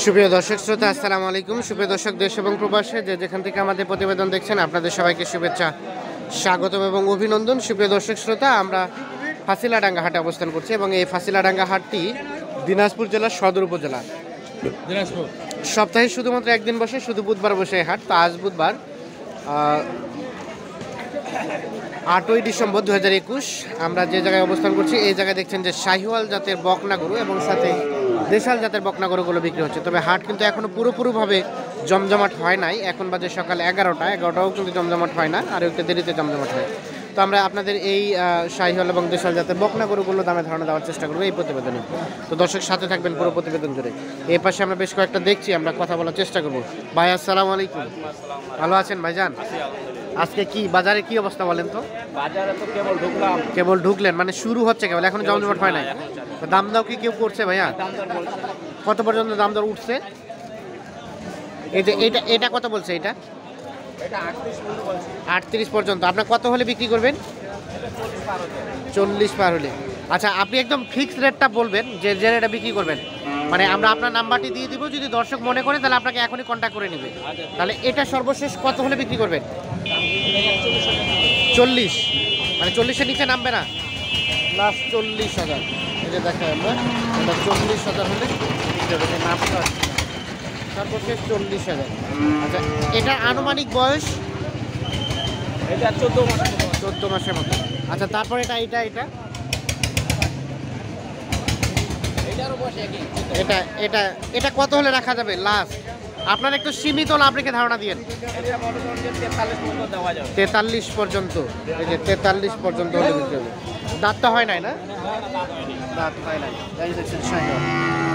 সুপ্রিয় দর্শক শ্রোতা, আসসালামু আলাইকুম। সুপ্রিয় দর্শক, দেশ এবং প্রবাসে যে যেখান থেকে আমাদের প্রতিবেদন দেখছেন, আপনাদের সবাইকে শুভেচ্ছা, স্বাগতম এবং অভিনন্দন। সুপ্রিয় দর্শক শ্রোতা, আমরা ফাঁসিলাডাঙ্গা হাটে অবস্থান করছি এবং এই ফাঁসিলাডাঙ্গা হাটটি দিনাজপুর জেলার সদর উপজেলা। সপ্তাহে শুধুমাত্র একদিন বসে, শুধু বুধবার বসে এই হাট। তো আজ বুধবার 8ই ডিসেম্বর 2021 আমরা যে জায়গায় অবস্থান করছি, এই জায়গায় দেখছেন যে শাহিওয়াল জাতের বকনা গরু এবং সাথে দেশাল জাতের বকনা গরুগুলো বিক্রি হচ্ছে। তবে হাট কিন্তু এখনও পুরোপুরিভাবে জমজমাট হয় নাই। এখন বাজে সকাল 11টাও কিন্তু জমজমাট হয় না, আর একটু দেরিতে জমজমাট হয়। তো আমরা আপনাদের এই শাহিওয়াল এবং দেশাল জাতের বকনা গরুগুলো দামে ধারণা দেওয়ার চেষ্টা করবো এই প্রতিবেদনে। তো দর্শক সাথে থাকবেন পুরো প্রতিবেদন জুড়ে। এই পাশে আমরা বেশ কয়েকটা দেখছি, আমরা কথা বলার চেষ্টা করবো। ভাই আসসালামু আলাইকুম, ভালো আছেন ভাইজান? আজকে কি বাজারে কি অবস্থা বলেন তো? বাজারে তো কেবল ঢুকলেন, মানে শুরু হচ্ছে কেবল, এখন জমজমাট হয় নাই। দাম দাও কি কেউ করছে ভাইয়া? কত পর্যন্ত দাম দর উঠছে? এই যে এটা কত বলছে? এটা 38 পর্যন্ত। আপনার কত হলে বিক্রি করবেন? 40 পার হলে। আচ্ছা, আপনি একদম ফিক্সড রেটটা বলবেন যে রেটটা বিক্রি করবেন। মানে আমরা আপনার নাম্বারটি দিয়ে দিব, যদি দর্শক মনে করে তাহলে আপনাকে এখনই কন্ট্যাক্ট করে নেবে। তাহলে এটা সর্বশেষ কত হলে বিক্রি করবেন? 40, মানে 40-এর নিচে নামবে না? লাস্ট 40,000। এটা দেখাই আমরা, এটা 40,000 হলে বিক্রি হবে। নামটা সর্বশেষ 40,000। আচ্ছা, এটা আনুমানিক বয়স? এটা 14 মাসের মতো। আচ্ছা, তারপর এটা এটা কত হলে রাখা যাবে লাস্ট? আপনার একটু সীমিত লাভ রেখে ধারণা দিয়েন। 43 পর্যন্ত। এই যে 43 পর্যন্ত হলে বিক্রি হবে। দাঁতটা হয় নাই না? দাঁত হয় নাই।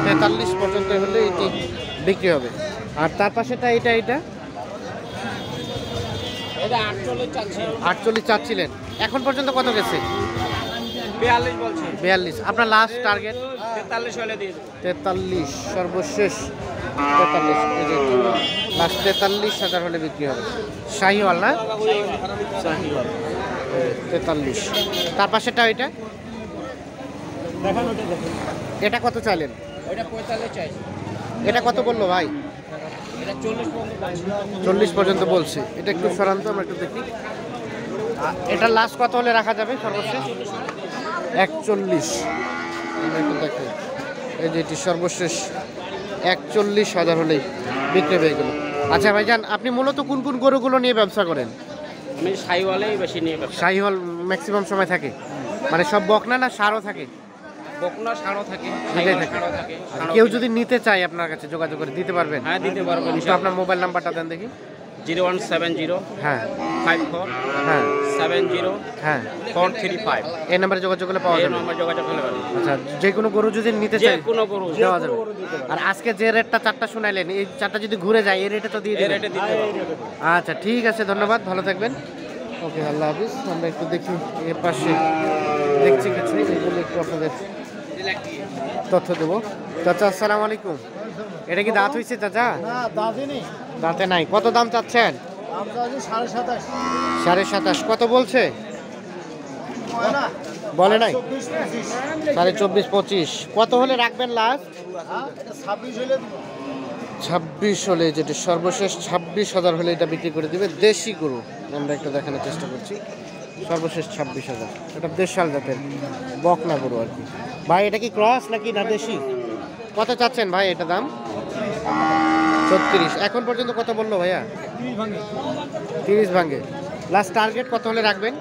43 পর্যন্ত হলে এটি বিক্রি হবে। আর তার পাশেটা এটা 48 চাচ্ছিলেন, এখন পর্যন্ত কত গেছে? 42 বলছে। 42। আপনার লাস্ট টার্গেট? 43 হলে দিয়ে দেব। 43 সর্বশেষ। 43 লাস্ট 43,000 হলে বিক্রি হবে। শাহিওয়াল না? শাহিওয়াল 43। তার পাশেটা এটা কত চাইলেন? ওটা 45 চাই। এটা কত বললো ভাই? এটা 40 পর্যন্ত। 40 পর্যন্ত বলছে। এটা একটু সরান্ত, আমরা একটু দেখি। এটা লাস্ট কত হলে রাখা যাবে সর্বশেষ? 41। আমরা একটু দেখি। এই যে এটি সর্বশেষ 41,000 হলেই বিক্রি হয়ে গেল। আচ্ছা ভাইজান, আপনি মূলত কোন কোন গরুগুলো নিয়ে ব্যবসা করেন? আমি শাহিওয়ালেই বেশি নিয়ে ব্যবসা। শাহিওয়াল ম্যাক্সিমাম সময় থাকে, মানে সব বকনা না ষাঁড়ও থাকে? বকনা ষাঁড়ও থাকে, দুটোই থাকে। ষাঁড়ও থাকে। কেউ যদি নিতে চায় আপনার কাছে যোগাযোগ করে দিতে পারবেন? হ্যাঁ, দিতে পারবো। একটু আপনার মোবাইল নাম্বারটা দেন দেখি। 0170 হ্যাঁ 54 হ্যাঁ 70 হ্যাঁ 435। এই নাম্বারে যোগাযোগ করলে পাওয়া এই যাবে? নম্বর যোগাযোগ করলে পারবেন। আচ্ছা, যে কোনো গরু যদি নিতে যে চায় কোনো গরু দেওয়া যাবে? আর আজকে যে রেটটা 4টা শুনাইলেন, এই 4টা যদি ঘুরে যায় এই রেটে তো দিয়ে এই দেবেন? রেটে দিতে পারবো। আচ্ছা ঠিক আছে, ধন্যবাদ, ভালো থাকবেন। ওকে, আল্লাহ হাফিজ। আমরা একটু দেখি এর পাশে দেখছি কিছু, এগুলো একটু আপনাদের তথ্য দেবো। চাচা আসসালামু আলাইকুম। এটা কি দাঁত হয়েছে চাচা? দাঁতে নাই। কত দাম চাচ্ছেন? 27.5। কত বলছে? বলে নাই? 24-25। কত হলে রাখবেন লাস্ট? 26 হলে, যেটা সর্বশেষ 26,000 হলে এটা বিক্রি করে দিবে। দেশি গরু আমরা একটু দেখানোর চেষ্টা করছি। সর্বশেষ 26,000। এটা দেশাল জাতের বকনা গরু আর কি। ভাই এটা কি ক্রস নাকি না দেশি? কত চাচ্ছেন ভাই এটা দাম? 36। এখন পর্যন্ত কত বললো ভাইয়া? 30 ভাঙে। লাস্ট টার্গেট কত হলে রাখবেন?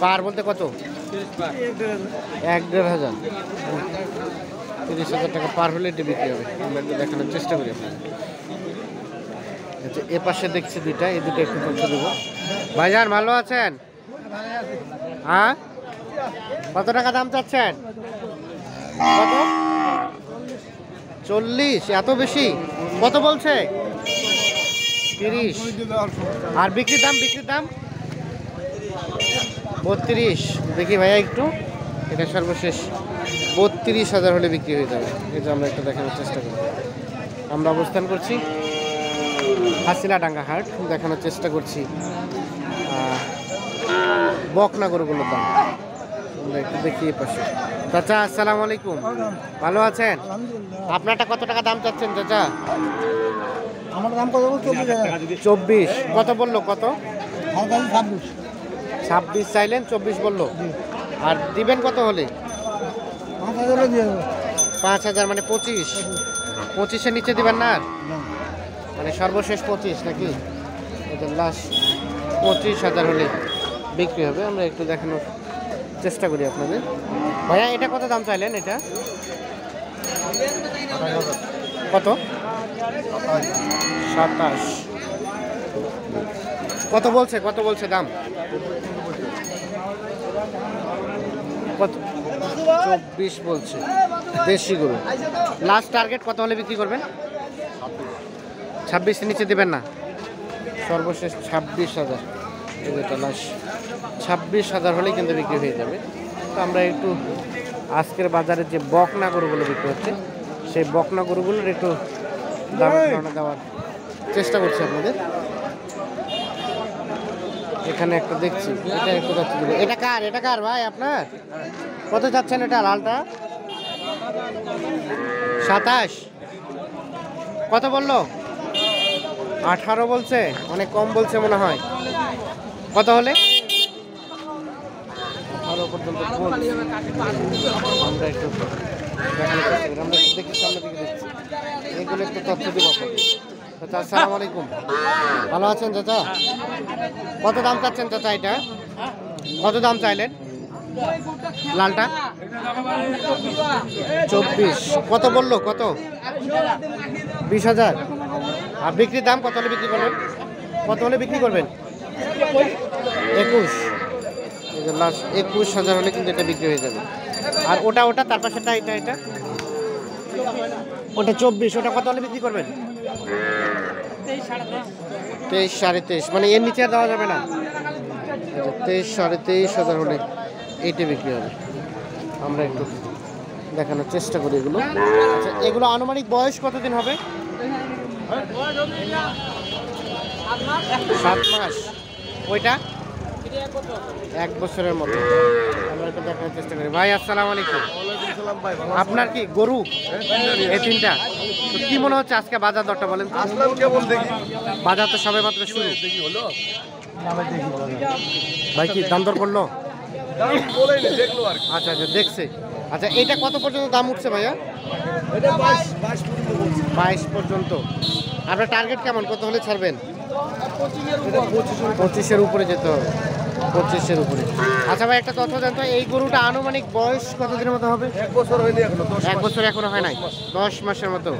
পার বলতে কত? 1,500। 30,000 টাকা পার হলে এটি বিক্রি হবে। আমরা একটু দেখানোর চেষ্টা করি আপনাকে। আচ্ছা, এ পাশে দেখছি দুইটা, এই দুটো একটু তথ্য দেবো। ভাইজান ভালো আছেন? হ্যাঁ, কত টাকা দাম চাচ্ছেন? কত? 40? এত বেশি? কত বলছে? 30। আর বিক্রির দাম? 32। দেখি ভাইয়া একটু, এটা সর্বশেষ 32,000 হলে বিক্রি হয়ে যাবে। এটা আমরা একটু দেখানোর চেষ্টা করি। আমরা অবস্থান করছি ফাঁসিলাডাঙ্গা হাট, দেখানোর চেষ্টা করছি বকনা গরুগুলোর দাম। আমরা একটু দেখি এ পাশে। চাচা আসসালামু আলাইকুম, ভালো আছেন? আপনারটা কত টাকা দাম চাচ্ছেন চাচা? আমার দাম কত? 24। কত বললো? কত? 26। 26 চাইলেন, 24 বললো। আর দিবেন কত হলে? 5,000 দিয়ে দেবো। 5,000 মানে 25। 25-এর নিচে দিবেন না আর? মানে সর্বশেষ 25 নাকি? এটা লাস্ট 25,000 হলে বিক্রি হবে। আমরা একটু দেখানোর চেষ্টা করি আপনাদের। ভাইয়া এটা কত দাম চাইলেন? এটা কত? 27। কত বলছে? কত বলছে দাম? কত? 24 বলছে। দেশি গরু। লাস্ট টার্গেট কত হলে বিক্রি করবেন? 26-এর নিচে দেবেন না? সর্বশেষ 26,000। এটা লাস্ট 26,000 হলেই কিন্তু বিক্রি হয়ে যাবে। তো আমরা একটু আজকের বাজারে যে বকনা গরুগুলো বিক্রি হচ্ছে সেই বকনা গরুগুলোর একটু দাম ধারণা দেওয়ার চেষ্টা করছি আপনাদের। এখানে একটা দেখছি, এটা একটু যাচ্ছে। এটা কার? এটা কার ভাই আপনার? কত যাচ্ছেন এটা লালটা? 27। কত বললো? 18 বলছে। অনেক কম বলছে মনে হয়। কত হলে? 18 পর্যন্ত বলছে। আমরা একটু দেখানোর চেষ্টা করি। আমরা একটু দেখি, সামনে দিকে দেখছি। এগুলো একটু তথ্য দিব আপনাকে। চাচা আসসালামু আলাইকুম, ভালো আছেন চাচা? কত দাম চাচ্ছেন চাচা এটা? কত দাম চাইলেন লালটা? 24। কত বললো? কত? 20,000। আর বিক্রির দাম কত হলে বিক্রি করবেন? কত হলে বিক্রি করবেন? 21। লাস্ট 21,000 হলে কিন্তু এটা বিক্রি হয়ে যাবে। আর ওটা তার পাশেটা এটা ওটা 24। ওটা কত হলে বিক্রি করবেন? 23, 23.5। মানে এর নিচে আর দেওয়া যাবে না? 23, 23,500 হলে এইটা বিক্রি হবে। আমরা একটু দেখানোর চেষ্টা করি এগুলো। আচ্ছা, এগুলো আনুমানিক বয়স কতদিন হবে? 7 মাস। ওইটা 1 বছরের মতো। আমরা একটু দেখানোর চেষ্টা করি। ভাই আসসালামু আলাইকুম, আপনার কি গরু? এই 3টা। তো কি মনে হচ্ছে আজকে বাজার দরটা বলেন তো? বাজার তো সবে মাত্র শুরু। ভাই কি দাম দর করলো? আচ্ছা আচ্ছা, দেখছে। আচ্ছা, এইটা কত পর্যন্ত দাম উঠছে ভাইয়া? 22 পর্যন্ত। আপনার টার্গেট কেমন? কত হলে ছাড়বেন? 25-এর উপরে যেতে হবে। 25-এর উপরে। আচ্ছা ভাই, একটা তথ্য জানতো, এই গরুটা আনুমানিক বয়স কতদিনের মতো হবে? 1 বছর হয়নি এখনো। 1 বছর এখনো হয় নাই? 10 মাসের মতো।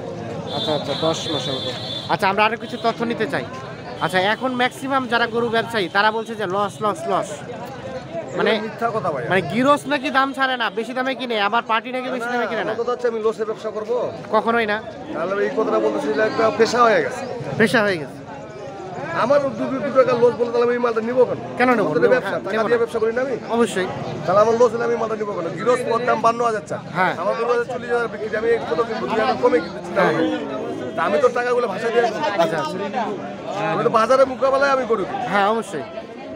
আচ্ছা আচ্ছা, 10 মাসের মতো। আচ্ছা, আমরা আরো কিছু তথ্য নিতে চাই। আচ্ছা, এখন ম্যাক্সিমাম যারা গরু ব্যবসায়ী তারা বলছে যে লস লস লস। মানে মিথ্যা কথা ভাই। মানে গিরস নাকি দাম ছাড়ে না, বেশি দামে কিনে, আবার পার্টি নাকি বেশি দামে কিনে না। কথা হচ্ছে আমি লসে ব্যবসা করব? কখনোই না। তাহলে এই কথাটা বলতেছি যে একটা পেশা হয়ে গেছে। পেশা হয়ে গেছে। আমার 2 টাকা লস বলে তাহলে আমি এই মালটা নিব কেন? কেন নেবো? ব্যবসা টাকা দিয়ে ব্যবসা করি না আমি? অবশ্যই। তাহলে আমার লস হলে আমি মালটা নিব কেন? গিরস পর দাম 52,000 টাকা। হ্যাঁ। আমার 40,000 বিক্রি, আমি কত কিনবো? 2,000 কমে কিনতেছি। তা আমি তো টাকাগুলো ভাষা দিয়ে আসবো। আচ্ছা আচ্ছা, আমি তো বাজারে মোকাবেলায় আমি করি। হ্যাঁ অবশ্যই।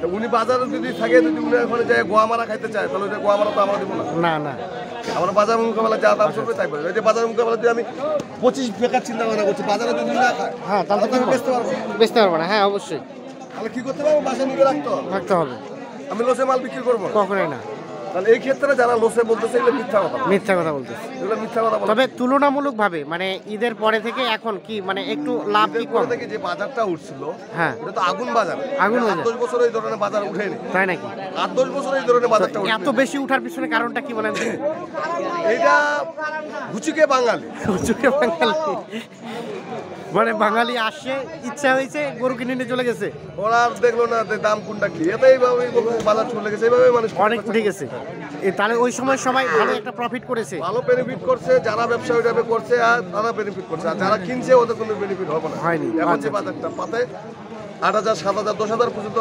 তো উনি বাজারে যদি থাকে, যদি উনি ওখানে যায় গোয়া মারা খাইতে চায়, তাহলে গোয়া মারা তো আমরা দিব না। না না, আমার বাজার মোকাবেলা যা দাম করবে তাই বলবে। এই যে বাজার মোকাবেলা যদি আমি 25 টাকার চিন্তা ভাবনা করছি, বাজারে যদি না খায়, হ্যাঁ তাহলে তো আমি বেচতে পারবো না। বেচতে পারবো না। হ্যাঁ অবশ্যই তাহলে কি করতে পারবো? বাসায় নিয়ে রাখতে হবে। রাখতে হবে। আমি লসে মাল বিক্রি করবো না। কখনোই না। তাহলে এই ক্ষেত্রে যারা লসে বলতেছে এগুলো মিথ্যা কথা। মিথ্যা কথা বলতেছে। এগুলো মিথ্যা কথা বলে। তবে তুলনামূলকভাবে মানে ঈদের পরে থেকে এখন কি মানে একটু লাভ কি কম? থেকে যে বাজারটা উঠছিল, হ্যাঁ এটা তো আগুন বাজার। আগুন বাজার। 10 বছর এই ধরনের বাজার উঠেনি। তাই নাকি? 10 বছর এই ধরনের বাজারটা উঠেনি। এত বেশি উঠার পিছনে কারণটা কি বলেন? এইটা ঘুচুকে বাঙালি। চোখে বাঙালি মানে বাঙালি আসে, ইচ্ছা হয়েছে, গরু কিনে নিয়ে চলে গেছে। ওরা আর দেখলো না যে দাম কোনটা কি। এতে এইভাবে বাজার চলে গেছে, এইভাবে মানুষ অনেক উঠে গেছে। তাহলে ওই সময় সবাই ভালো একটা প্রফিট করেছে। ভালো বেনিফিট করছে যারা ব্যবসা ওইভাবে করছে, আর তারা বেনিফিট করছে। আর যারা কিনছে ওদের কোনো বেনিফিট হবে না। হয়নি। এখন আচ্ছা, যে বাজারটা পাতে 8,000, 7,000, 10,000 পর্যন্ত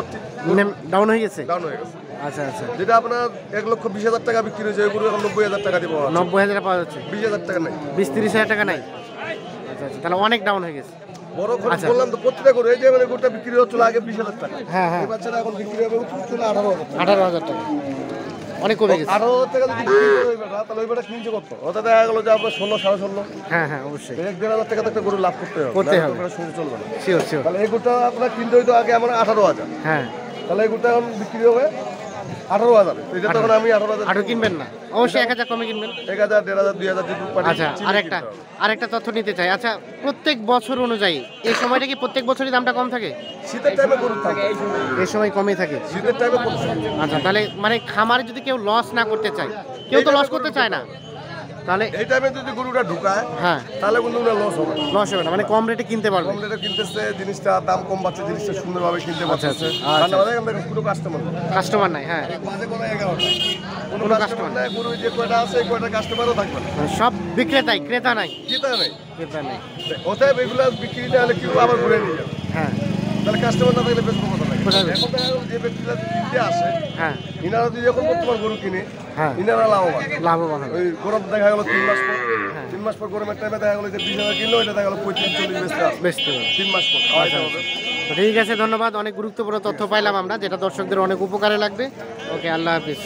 ডাউন হয়ে গেছে। ডাউন হয়ে গেছে। আচ্ছা আচ্ছা, যেটা আপনার 1,20,000 টাকা বিক্রি হয়েছে, ওইগুলো এখন 90,000 টাকা দিব। 90,000 পাওয়া যাচ্ছে, 20,000 টাকা নেই, 20-30,000 টাকা নাই। আচ্ছা আচ্ছা, তাহলে অনেক ডাউন হয়ে গেছে। বড় খরচ আচ্ছা। বললাম তো। প্রত্যেকটা করে এই যে মানে গোটা বিক্রি হচ্ছিল আগে 20,000 টাকা, হ্যাঁ হ্যাঁ, এই বাচ্চাটা এখন বিক্রি হবে 18,000 টাকা। 18,000 টাকা। অনেক কমে গেছে। 18,000 টাকা যদি বিক্রি করে ওই বেটা, তাহলে ওই বেটা কিনছে কত? ওটা দেখা গেল যে আপনার 16, 16.5। হ্যাঁ হ্যাঁ অবশ্যই 1,500 টাকা তো একটা গরু লাভ করতে হবে। করতে নাহলে তো হবে। বেটা শুনে চলবে না। Sure sure. তাহলে এই গরুটা আপনার কিনতে হইতো আগে আমার 18,000। হ্যাঁ তাহলে এই গরুটা এখন বিক্রি হবে 18,000। এটা তখন আমি 18,000 আরো কিনবেন না, অবশ্যই 1000 কমে কিনবেন। 1,000, 1,500, 2,000 যদি পারি। আচ্ছা আরেকটা তথ্য নিতে চাই। আচ্ছা প্রত্যেক বছর অনুযায়ী এই সময়টা কি প্রত্যেক বছরই দামটা কম থাকে? শীতের টাইমে গরু থাকে, এই সময় কমই থাকে। শীতের টাইমে কত? আচ্ছা তাহলে মানে খামারে যদি কেউ লস না করতে চায়, কেউ তো লস করতে চায় না, তাহলে এই টাইমে যদি গরুটা ঢুকায় হ্যাঁ তাহলে কিন্তু ওটা লস হবে। লস হবে না, মানে কম রেটে কিনতে পারবে। কম রেটে কিনতেছে, জিনিসটা দাম কম পাচ্ছে, জিনিসটা সুন্দরভাবে কিনতে পারছে। আচ্ছা। কোনো কাস্টমার নেই। কাস্টমার নাই, হ্যাঁ বাজে কোনো 11টা কোনো কোনো কাস্টমার নাই। গরু যে কয়টা আছে কয়টা কাস্টমারও থাকবে না, মানে সব বিক্রেতাই, ক্রেতা নাই। ক্রেতা নেই। ক্রেতা নেই, অতএব এগুলো বিক্রি না হলে কেউ আবার ঘুরে নিয়ে যাবে। হ্যাঁ তাহলে কাস্টমার না থাকলে বেশ কথা লাগে। কোথায় বেশ? এখন দেখা গেল যে ব্যক্তিরা কিনতে আসে, হ্যাঁ ইনারা যদি যখন বর্তমান গরু কিনে, হ্যাঁ ইনারা লাভবান। লাভবান হবে। ওই গরম দেখা গেল 3 মাস পর, হ্যাঁ। 3 মাস পর গরমের টাইমে দেখা গেল যে 20,000 কিনলো, এটা দেখা গেল 35-40 বেচতে আসবে। বেচতে হবে। 3 মাস পর খাওয়াইতে হবে। তো ঠিক আছে, ধন্যবাদ। অনেক গুরুত্বপূর্ণ তথ্য পাইলাম আমরা, যেটা দর্শকদের অনেক উপকারে লাগবে। ওকে, আল্লাহ হাফিজ।